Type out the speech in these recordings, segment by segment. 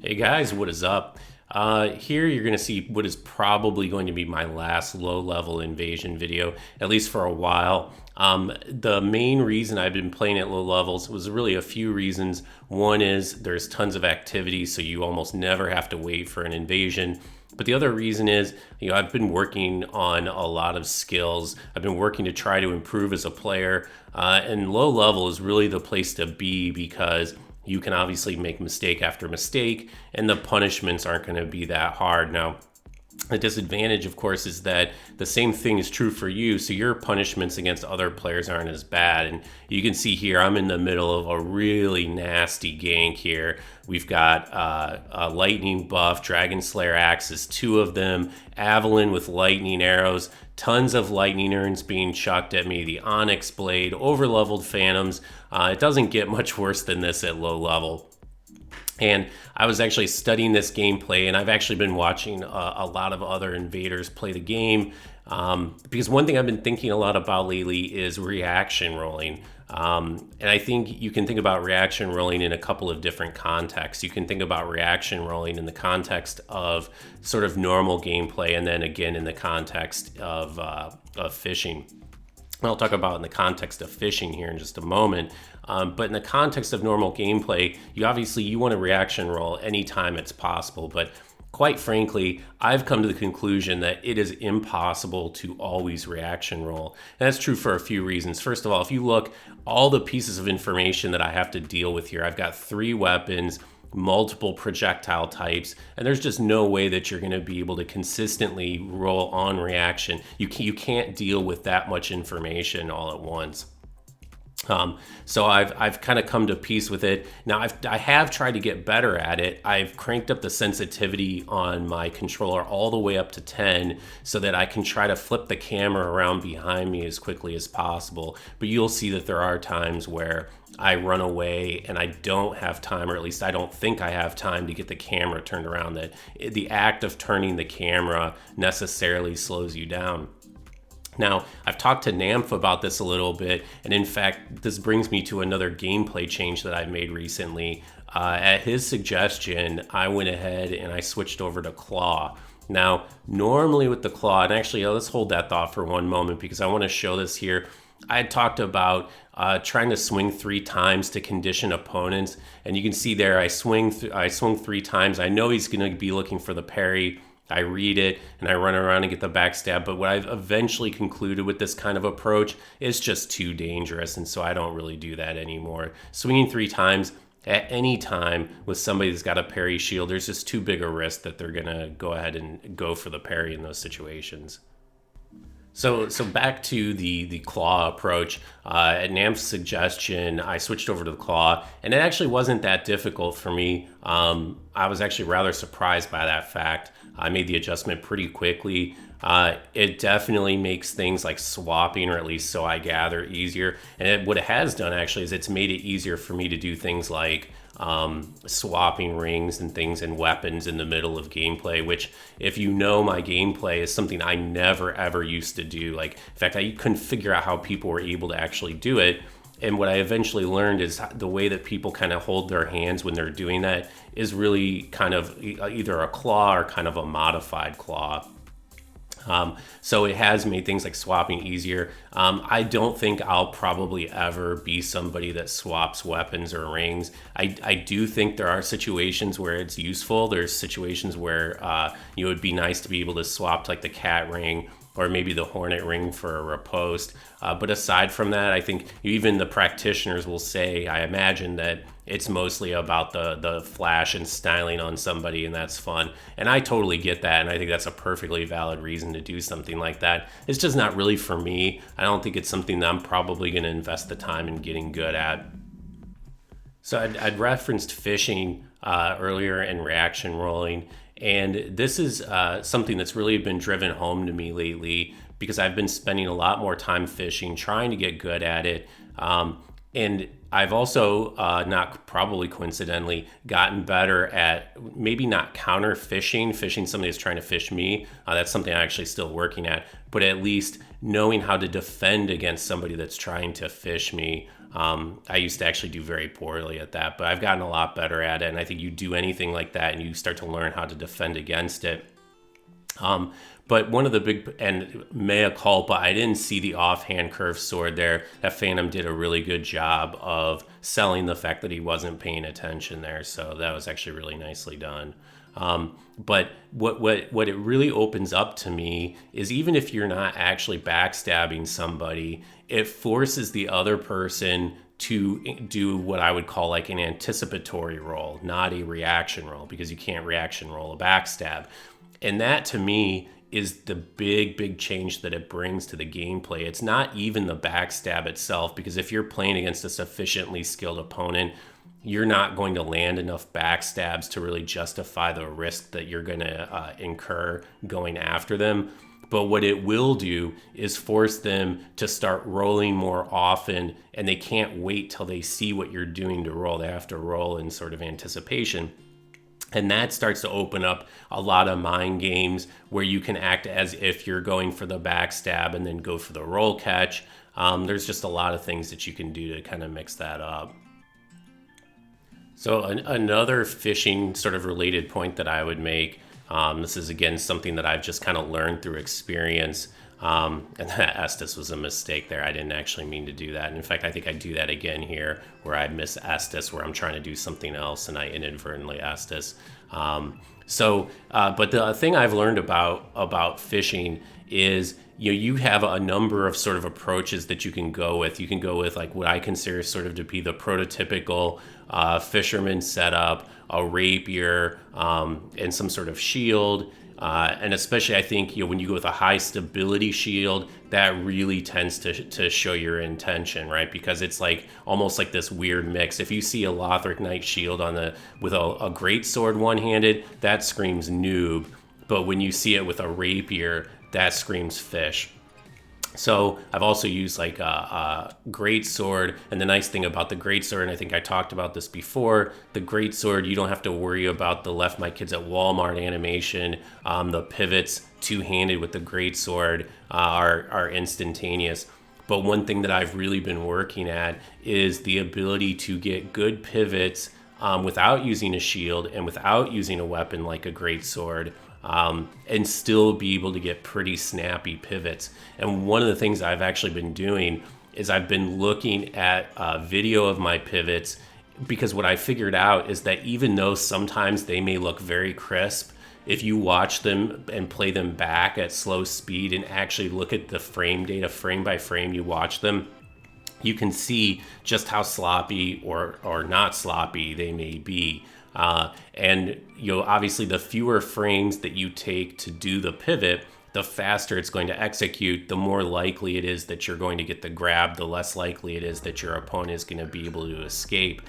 Hey guys, what is up? Here you're going to see what is probably going to be my last low-level invasion video, at least for a while. The main reason I've been playing at low levels was really a few reasons. One is there's tons of activity, so you almost never have to wait for an invasion. But the other reason is, I've been working on a lot of skills. I've been working to try to improve as a player, and low level is really the place to be because you can obviously make mistake after mistake, and the punishments aren't going to be that hard. Now, the disadvantage, of course, is that the same thing is true for you, so your punishments against other players aren't as bad. And you can see here, I'm in the middle of a really nasty gank here. We've got a lightning buff, Dragon Slayer axes, two of them, Avalon with lightning arrows, tons of lightning urns being chucked at me, the Onyx Blade, overleveled Phantoms. It doesn't get much worse than this at low level. And I was actually studying this gameplay, and I've actually been watching a lot of other invaders play the game, because one thing I've been thinking a lot about lately is reaction rolling. And I think you can think about reaction rolling in a couple of different contexts. You can think about reaction rolling in the context of sort of normal gameplay, and then again in the context of fishing. I'll talk about in the context of fishing here in just a moment. But in the context of normal gameplay, you want to reaction roll anytime it's possible. But quite frankly, I've come to the conclusion that it is impossible to always reaction roll. And that's true for a few reasons. First of all, if you look, all the pieces of information that I have to deal with here, I've got 3 weapons, multiple projectile types, and there's just no way that you're going to be able to consistently roll on reaction. You can't deal with that much information all at once. So I've kind of come to peace with it. Now I have tried to get better at it. I've cranked up the sensitivity on my controller all the way up to 10 so that I can try to flip the camera around behind me as quickly as possible. But you'll see that there are times where I run away and I don't have time, or at least I don't think I have time to get the camera turned around. That the act of turning the camera necessarily slows you down. Now, I've talked to Namph about this a little bit, and in fact, this brings me to another gameplay change that I've made recently. At his suggestion, I went ahead and I switched over to Claw. Now, normally with the Claw, and actually, let's hold that thought for one moment because I want to show this here. I had talked about trying to swing 3 times to condition opponents, and you can see there I swung 3 times. I know he's going to be looking for the parry. I read it and I run around and get the backstab, but what I've eventually concluded with this kind of approach is just too dangerous, and so I don't really do that anymore. Swinging 3 times at any time with somebody that's got a parry shield, there's just too big a risk that they're gonna go ahead and go for the parry in those situations. So back to the claw approach. At Namph's suggestion, I switched over to the claw, and it actually wasn't that difficult for me. I was actually rather surprised by that fact. I made the adjustment pretty quickly. It definitely makes things like swapping, or at least so I gather, easier. And what it has done actually is it's made it easier for me to do things like swapping rings and things and weapons in the middle of gameplay, which, if you know my gameplay, is something I never ever used to do. Like, in fact, I couldn't figure out how people were able to actually do it. And what I eventually learned is the way that people kind of hold their hands when they're doing that is really kind of either a claw or kind of a modified claw. So it has made things like swapping easier. I don't think I'll probably ever be somebody that swaps weapons or rings. I do think there are situations where it's useful. There's situations where it would be nice to be able to swap like the cat ring or maybe the hornet ring for a riposte. But aside from that, I think even the practitioners will say, I imagine, that it's mostly about the flash and styling on somebody, and that's fun. And I totally get that, and I think that's a perfectly valid reason to do something like that. It's just not really for me. I don't think it's something that I'm probably going to invest the time in getting good at. So I'd referenced fishing earlier and reaction rolling. And this is something that's really been driven home to me lately because I've been spending a lot more time fishing, trying to get good at it. And I've also, not probably coincidentally, gotten better at maybe not counter fishing somebody that's trying to fish me. That's something I'm actually still working at, but at least knowing how to defend against somebody that's trying to fish me. I used to actually do very poorly at that, but I've gotten a lot better at it. And I think you do anything like that and you start to learn how to defend against it. But one of the big, and mea culpa, I didn't see the offhand curved sword there. That Phantom did a really good job of selling the fact that he wasn't paying attention there. So that was actually really nicely done. But what it really opens up to me is even if you're not actually backstabbing somebody, it forces the other person to do what I would call like an anticipatory roll, not a reaction roll, because you can't reaction roll a backstab. And that to me is the big change that it brings to the gameplay. It's not even the backstab itself, because if you're playing against a sufficiently skilled opponent, you're not going to land enough backstabs to really justify the risk that you're going to incur going after them. But what it will do is force them to start rolling more often, and they can't wait till they see what you're doing to roll. They have to roll in sort of anticipation. And that starts to open up a lot of mind games where you can act as if you're going for the backstab and then go for the roll catch. There's just a lot of things that you can do to kind of mix that up. So another fishing sort of related point that I would make, this is again something that I've just kind of learned through experience. And that Estes was a mistake there. I didn't actually mean to do that. And in fact, I think I do that again here where I miss Estes, where I'm trying to do something else and I inadvertently Estes. But the thing I've learned about fishing is, you have a number of sort of approaches that you can go with. You can go with like what I consider sort of to be the prototypical fisherman setup, a rapier, and some sort of shield. And especially, I think, when you go with a high stability shield, that really tends to show your intention, right? Because it's like almost like this weird mix. If you see a Lothric Knight shield with a great sword one-handed, that screams noob. But when you see it with a rapier, that screams fish. So I've also used like a great sword, and the nice thing about the great sword, and I think I talked about this before, the great sword, you don't have to worry about the left my kids at Walmart animation. The pivots two-handed with the great sword are instantaneous. But one thing that I've really been working at is the ability to get good pivots without using a shield and without using a weapon like a great sword. And still be able to get pretty snappy pivots. And one of the things I've actually been doing is I've been looking at video of my pivots, because what I figured out is that even though sometimes they may look very crisp, if you watch them and play them back at slow speed and actually look at the frame data frame by frame, you watch them, you can see just how sloppy or not sloppy they may be. And obviously the fewer frames that you take to do the pivot, the faster it's going to execute, the more likely it is that you're going to get the grab, the less likely it is that your opponent is going to be able to escape.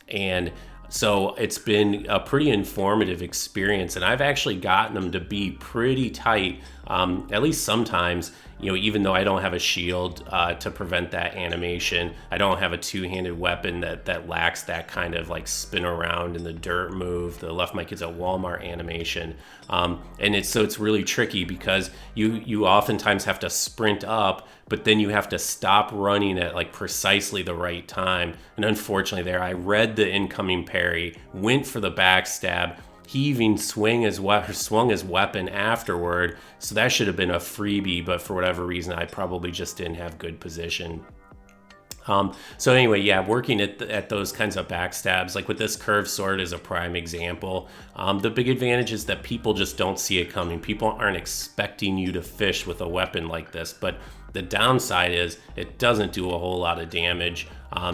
And so it's been a pretty informative experience, and I've actually gotten them to be pretty tight, at least sometimes. Even though I don't have a shield to prevent that animation, I don't have a two-handed weapon that lacks that kind of like spin around in the dirt move, the left my kids at Walmart animation. And it's really tricky because you oftentimes have to sprint up, but then you have to stop running at like precisely the right time. And unfortunately there, I read the incoming parry, went for the backstab. He even swung his weapon afterward, so that should have been a freebie, but for whatever reason, I probably just didn't have good position. So anyway, yeah, working at those kinds of backstabs, like with this curved sword is a prime example. The big advantage is that people just don't see it coming. People aren't expecting you to fish with a weapon like this, but the downside is it doesn't do a whole lot of damage.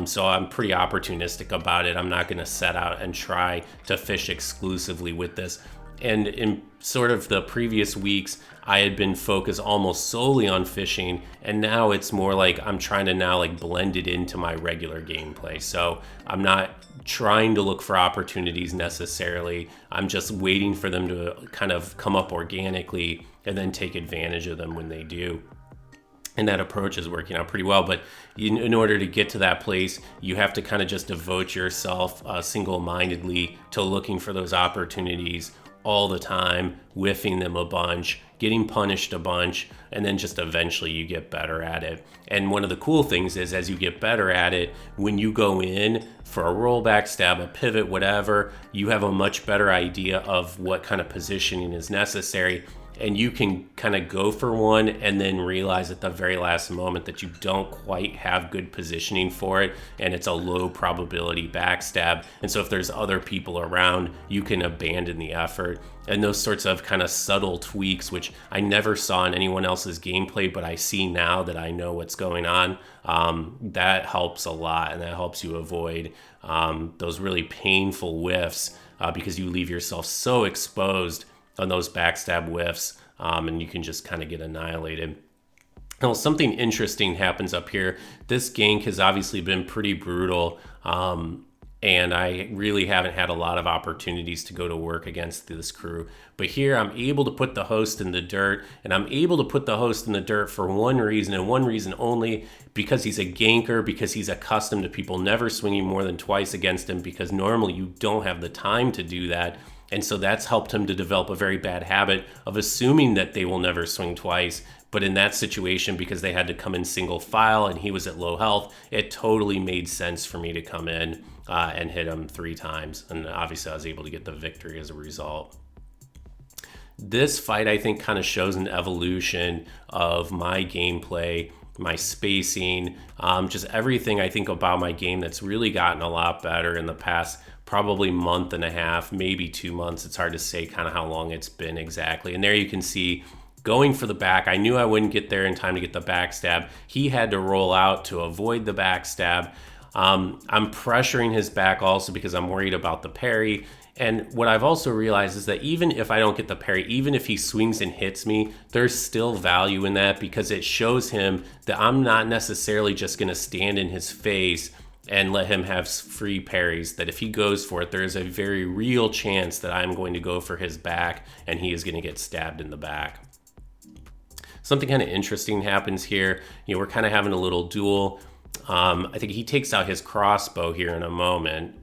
So I'm pretty opportunistic about it. I'm not going to set out and try to fish exclusively with this. And in sort of the previous weeks, I had been focused almost solely on fishing, and now it's more like I'm trying to now like blend it into my regular gameplay. So I'm not trying to look for opportunities necessarily. I'm just waiting for them to kind of come up organically and then take advantage of them when they do. And that approach is working out pretty well. But in order to get to that place, you have to kind of just devote yourself single-mindedly to looking for those opportunities, all the time, whiffing them a bunch, getting punished a bunch, and then just eventually you get better at it. And one of the cool things is, as you get better at it, when you go in for a rollback, stab, a pivot, whatever, you have a much better idea of what kind of positioning is necessary. And you can kind of go for one and then realize at the very last moment that you don't quite have good positioning for it, and it's a low probability backstab. And so if there's other people around, you can abandon the effort. And those sorts of kind of subtle tweaks, which I never saw in anyone else's gameplay, but I see now that I know what's going on, that helps a lot, and that helps you avoid those really painful whiffs because you leave yourself so exposed on those backstab whiffs, and you can just kind of get annihilated. Now, something interesting happens up here. This gank has obviously been pretty brutal, and I really haven't had a lot of opportunities to go to work against this crew. But here I'm able to put the host in the dirt, and I'm able to put the host in the dirt for one reason, and one reason only, because he's a ganker, because he's accustomed to people never swinging more than twice against him, because normally you don't have the time to do that. And so that's helped him to develop a very bad habit of assuming that they will never swing twice. But in that situation, because they had to come in single file and he was at low health, it totally made sense for me to come in and hit him 3 times. And obviously I was able to get the victory as a result. This fight, I think, kind of shows an evolution of my gameplay, my spacing, just everything I think about my game that's really gotten a lot better in the past probably month and a half, maybe 2 months. It's hard to say kind of how long it's been exactly. And there you can see going for the back. I knew I wouldn't get there in time to get the backstab. He had to roll out to avoid the backstab. I'm pressuring his back also because I'm worried about the parry. And what I've also realized is that even if I don't get the parry, even if he swings and hits me, there's still value in that because it shows him that I'm not necessarily just going to stand in his face and let him have free parries, that if he goes for it, there is a very real chance that I'm going to go for his back and he is going to get stabbed in the back. Something kind of interesting happens here. We're kind of having a little duel. I think he takes out his crossbow here in a moment,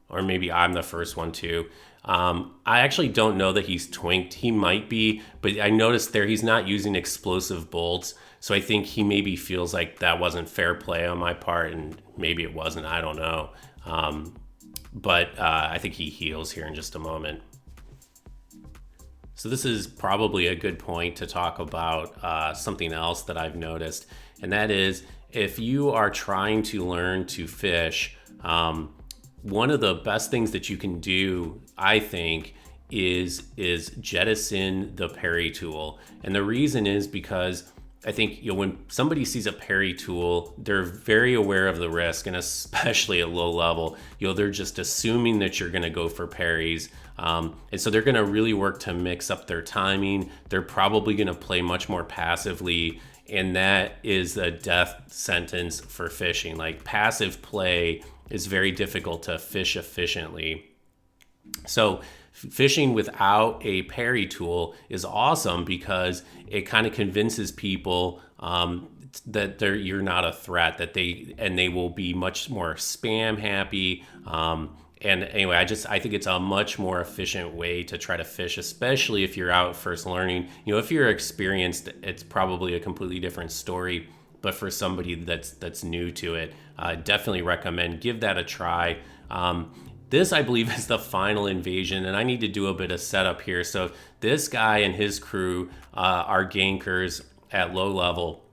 or maybe I'm the first one to. I actually don't know that he's twinked. He might be, but I noticed there he's not using explosive bolts. So I think he maybe feels like that wasn't fair play on my part, and maybe it wasn't. I don't know. But I think he heals here in just a moment. So this is probably a good point to talk about something else that I've noticed, and that is if you are trying to learn to fish, one of the best things that you can do, I think, is jettison the parry tool. And the reason is because I think when somebody sees a parry tool, they're very aware of the risk, and especially at low level, they're just assuming that you're going to go for parries. And so they're going to really work to mix up their timing. They're probably going to play much more passively, and that is a death sentence for fishing. Like, passive play is very difficult to fish efficiently. So fishing without a parry tool is awesome because it kind of convinces people that you're not a threat, that they will be much more spam happy. And anyway, I think it's a much more efficient way to try to fish, especially if you're out first learning. If you're experienced, it's probably a completely different story. But for somebody that's new to it, definitely recommend give that a try. This, I believe, is the final invasion, and I need to do a bit of setup here. So this guy and his crew are gankers at low level.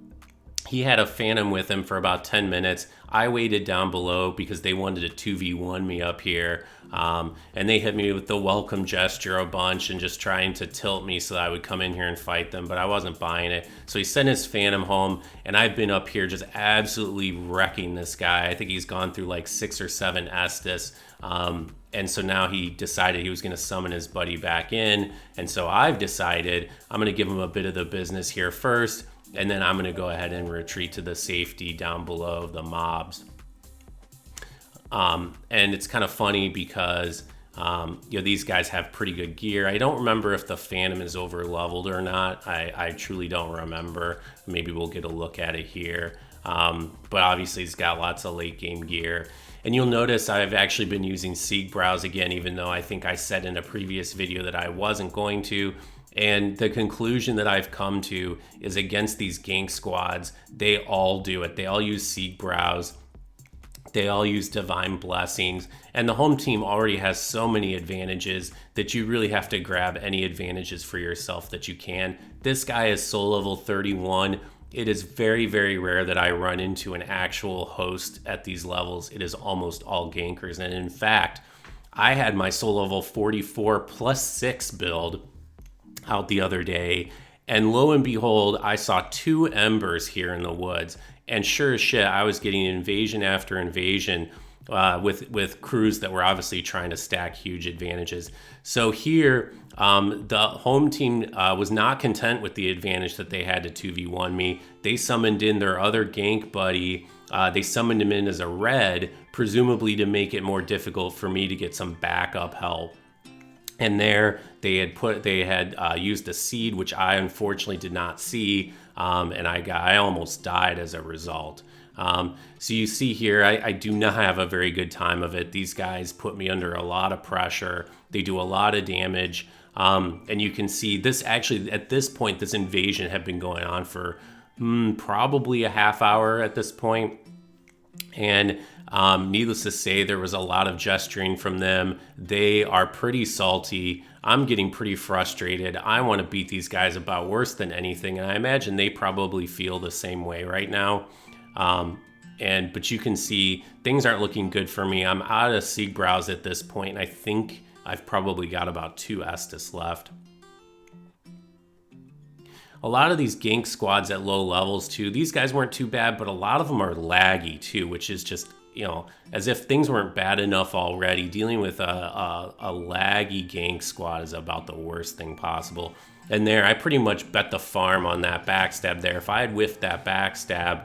He had a phantom with him for about 10 minutes. I waited down below because they wanted to 2v1 me up here. And they hit me with the welcome gesture a bunch and just trying to tilt me so that I would come in here and fight them, but I wasn't buying it. So he sent his phantom home, and I've been up here just absolutely wrecking this guy. I think he's gone through like 6 or 7 Estus. And so now he decided he was going to summon his buddy back in. And so I've decided I'm going to give him a bit of the business here first, and then I'm going to go ahead and retreat to the safety down below the mobs. And it's kind of funny because, these guys have pretty good gear. I don't remember if the Phantom is over leveled or not. I truly don't remember. Maybe we'll get a look at it here. But obviously he's got lots of late game gear. And you'll notice I've actually been using Sieg Brows again, even though I think I said in a previous video that I wasn't going to. And the conclusion that I've come to is against these gank squads, they all do it. They all use Sieg Brows. They all use Divine Blessings. And the home team already has so many advantages that you really have to grab any advantages for yourself that you can. This guy is soul level 31. It is very, very rare that I run into an actual host at these levels. It is almost all gankers. And in fact, I had my soul level 44 plus 6 build out the other day. And lo and behold, I saw 2 embers here in the woods. And sure as shit, I was getting invasion after invasion with crews that were obviously trying to stack huge advantages. So here, the home team was not content with the advantage that they had to 2v1 me. They summoned in their other gank buddy. They summoned him in as a red, presumably to make it more difficult for me to get some backup help. And there they had used a seed, which I unfortunately did not see, and I almost died as a result. So you see here, I do not have a very good time of it. These guys put me under a lot of pressure. They do a lot of damage. And you can see this actually, at this point, this invasion had been going on for probably a half hour at this point. And needless to say, there was a lot of gesturing from them. They are pretty salty. I'm getting pretty frustrated. I want to beat these guys about worse than anything. And I imagine they probably feel the same way right now. But you can see things aren't looking good for me. I'm out of Sieg Brows at this point, and I think I've probably got about 2 Estus left. A lot of these gank squads at low levels too, these guys weren't too bad, but a lot of them are laggy too, which is just, as if things weren't bad enough already. Dealing with a laggy gank squad is about the worst thing possible. And there, I pretty much bet the farm on that backstab there. If I had whiffed that backstab,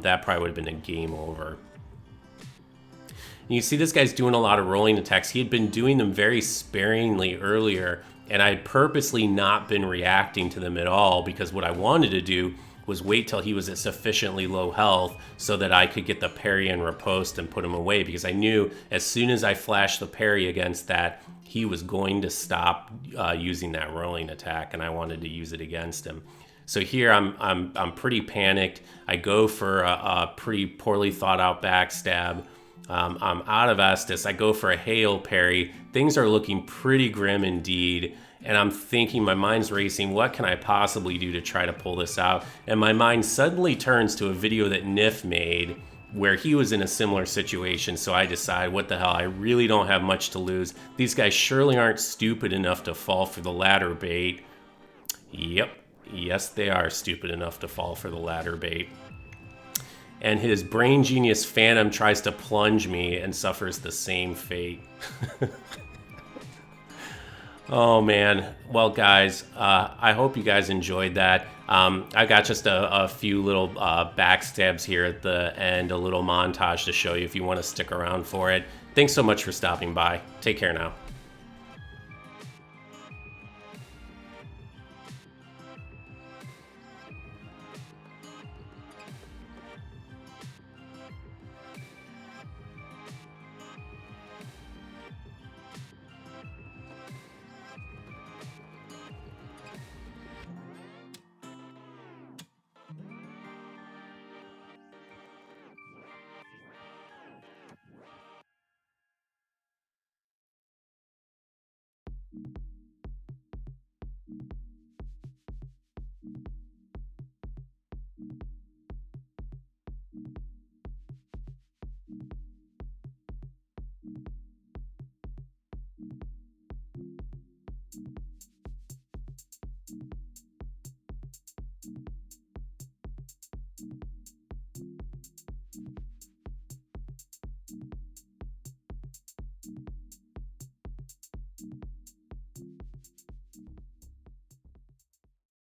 that probably would have been a game over. And you see this guy's doing a lot of rolling attacks. He had been doing them very sparingly earlier, and I had purposely not been reacting to them at all because what I wanted to do was wait till he was at sufficiently low health so that I could get the parry and riposte and put him away, because I knew as soon as I flashed the parry against that, he was going to stop using that rolling attack, and I wanted to use it against him. So here I'm pretty panicked. I go for a pretty poorly thought out backstab. I'm out of Estus. I go for a hail parry. Things are looking pretty grim indeed. And I'm thinking, my mind's racing, what can I possibly do to try to pull this out? And my mind suddenly turns to a video that Nif made where he was in a similar situation. So I decide, what the hell, I really don't have much to lose. These guys surely aren't stupid enough to fall for the ladder bait. Yep, yes they are stupid enough to fall for the ladder bait. And his brain genius Phantom tries to plunge me and suffers the same fate. Oh man, well guys, I hope you guys enjoyed that. I got just a few little backstabs here at the end, a little montage to show you if you want to stick around for it. Thanks so much for stopping by. Take care now.